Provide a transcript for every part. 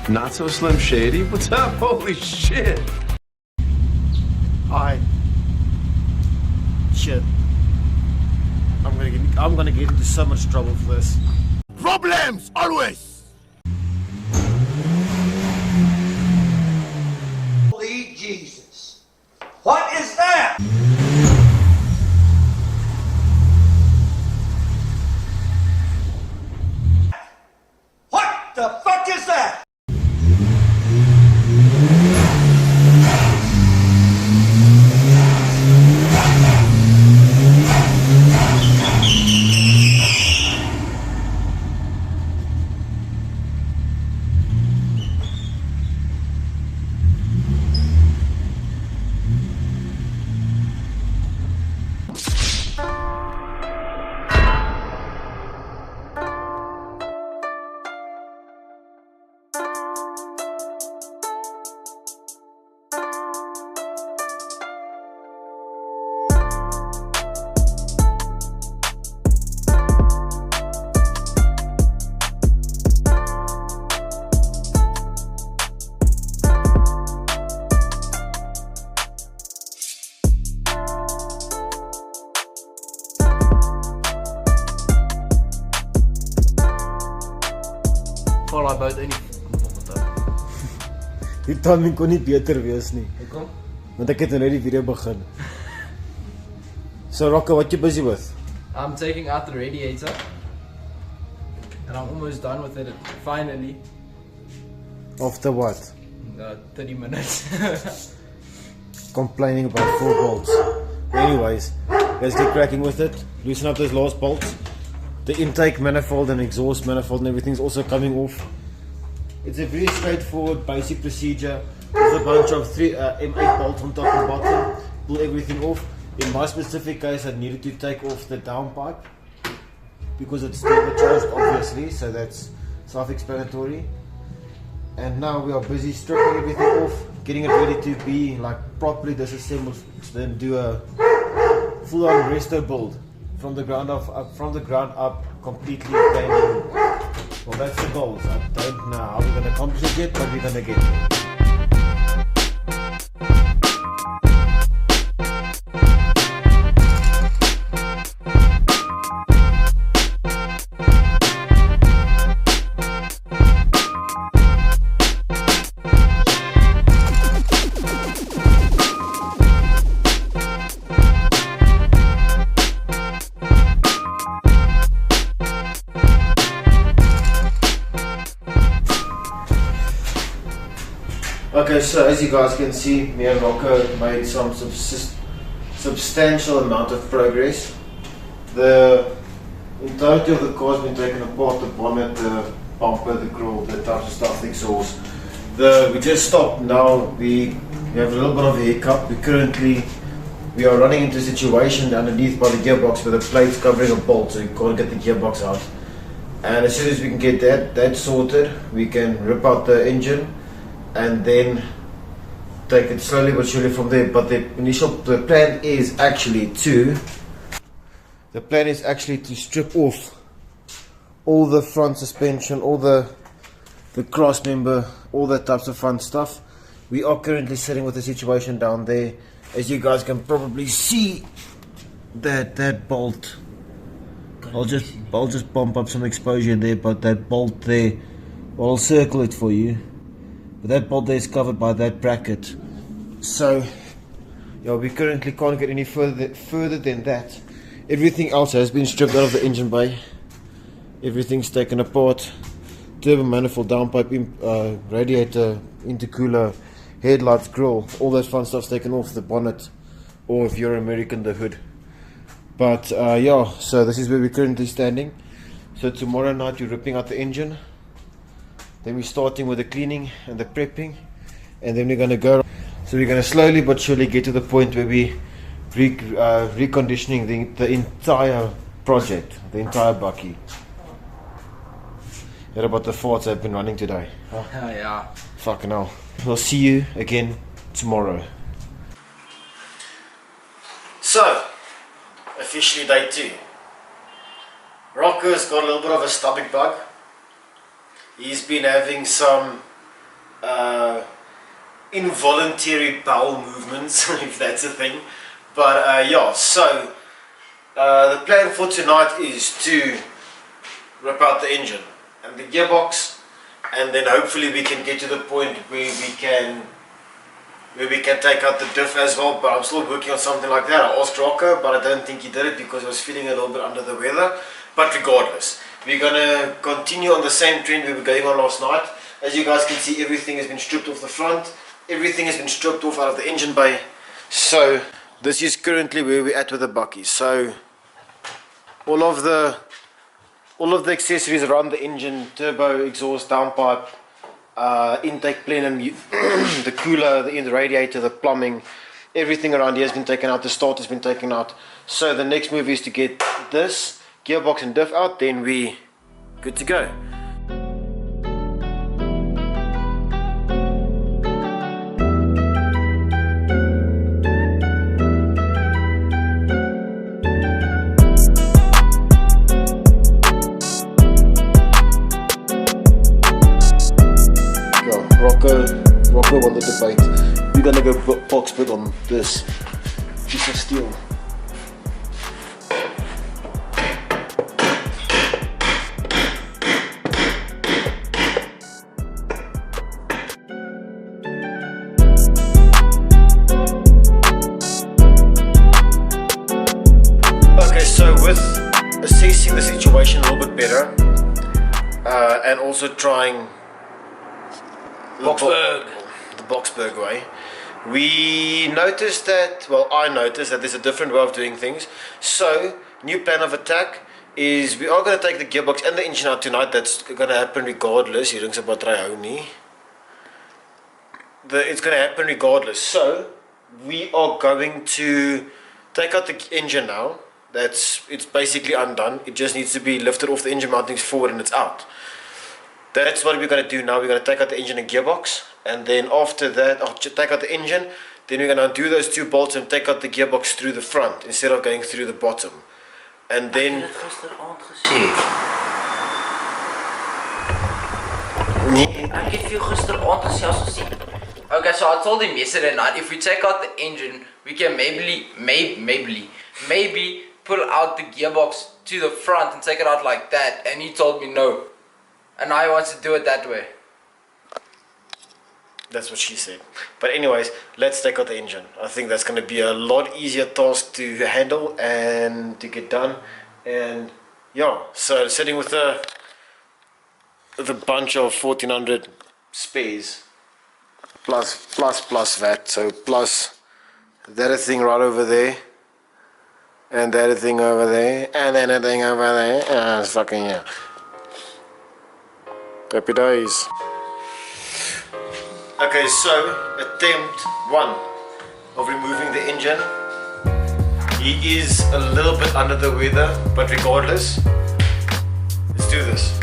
Not so Slim Shady. What's up? Holy shit. Shit. I'm gonna get into so much trouble for this. Problems always. Holy Jesus. What is that? What the fuck is that? Val hy buite in die Die timing kon nie beter wees nie. Hoekom? Want ek het nou die video begin. So Rocco, what you busy with? I'm taking out the radiator and I'm almost done with it finally. After what? 30 minutes. Complaining about 4 bolts. Anyways, let's get cracking with it. Loosen up those last bolts. The intake manifold and exhaust manifold and everything's also coming off. It's a very straightforward basic procedure with a bunch of M8 bolts on top and bottom. Pull everything off. In my specific case, I needed to take off the downpipe because it's turbocharged obviously, so that's self-explanatory. And now we are busy stripping everything off, getting it ready to be like properly disassembled, then do a full-on resto build from the ground up, completely brand new. Well, that's the goals. I don't know how we're gonna accomplish it yet, but we're gonna get there. Okay, so as you guys can see, me and Rocco made some substantial amount of progress. The entirety of the car has been taken apart, the bonnet, the bumper, the grille, the types of stuff, the exhaust. We just stopped now, we have a little bit of a hiccup. We are running into a situation underneath by the gearbox with the plates covering a bolt, so you can't get the gearbox out. And as soon as we can get that sorted, we can rip out the engine and then take it slowly but surely from there. But the plan is actually to strip off all the front suspension, all the cross member, all that types of fun stuff. We are currently sitting with the situation down there. As you guys can probably see, that bolt, I'll just bump up some exposure there, but that bolt there, I'll circle it for you. But that bolt there is covered by that bracket. So yeah, we currently can't get any further than that. Everything else has been stripped out of the engine bay. Everything's taken apart. Turbo manifold, downpipe, radiator, intercooler, headlights, grille, all that fun stuff's taken off the bonnet, or if you're American, the hood. But yeah, so this is where we're currently standing. So tomorrow night we're ripping out the engine. Then we're starting with the cleaning and the prepping, and then we're going to go. So we're going to slowly but surely get to the point where we reconditioning the entire project, the entire bucky. What about the farts I've been running today? Huh? Yeah. Fucking hell. We'll see you again tomorrow. So, officially day 2. Rocco's got a little bit of a stomach bug. He's been having some involuntary bowel movements, if that's a thing. But yeah, so the plan for tonight is to rip out the engine and the gearbox, and then hopefully we can get to the point where we can take out the diff as well. But I'm still working on something like that. I asked Rocker, but I don't think he did it because I was feeling a little bit under the weather. But regardless, we're gonna continue on the same trend we were going on last night. As you guys can see, everything has been stripped off the front, everything has been stripped off out of the engine bay. So this is currently where we're at with the bucky. So all of the accessories around the engine, turbo, exhaust, downpipe, intake plenum, the cooler, the radiator, the plumbing, everything around here has been taken out. The starter has been taken out. So the next move is to get this gearbox and diff out, then we good to go. Rocco won the debate. We're gonna go box big on this piece of steel. Okay, so with assessing the situation a little bit better, and also trying the Boxberg way, we noticed that, well, I noticed that there's a different way of doing things. So, new plan of attack is we are going to take the gearbox and the engine out tonight. That's going to happen regardless. It's going to happen regardless. So, we are going to take out the engine now. It's basically undone. It just needs to be lifted off the engine mountings forward and it's out. That's what we're going to do now. We're going to take out the engine and gearbox, and then after that, I'll take out the engine, then we're going to undo those two bolts and take out the gearbox through the front instead of going through the bottom. And then... Okay, so I told him yesterday night, if we take out the engine, we can maybe pull out the gearbox to the front and take it out like that, and he told me no. And now he wants to do it that way. That's what she said. But anyways, let's take out the engine. I think that's going to be a lot easier task to handle and to get done. And yeah, so sitting with a bunch of 1400 spares plus that, so plus that thing right over there, and that thing over there, and then a thing over there, and it's fucking yeah. Happy days. Okay, so attempt 1 of removing the engine. He is a little bit under the weather, but regardless, let's do this.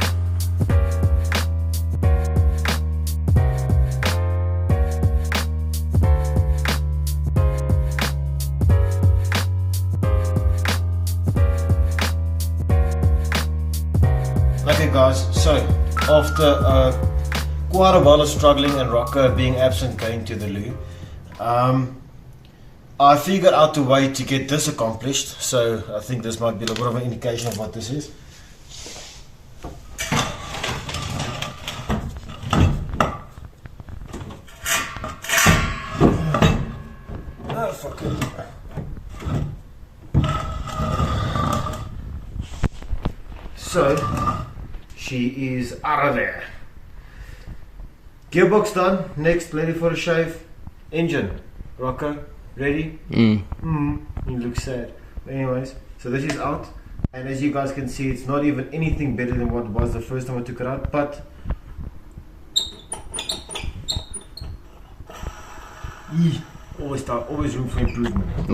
Okay guys, so after quite a while of struggling and Rocker being absent going to the loo, I figured out a way to get this accomplished. So I think this might be a little bit of an indication of what this is. Oh, fuck it. So she is out of there. Gearbox done. Next, ready for a shave. Engine. Rocco, ready? You look sad. Anyways, so this is out. And as you guys can see, it's not even anything better than what it was the first time I took it out. But always room for improvement.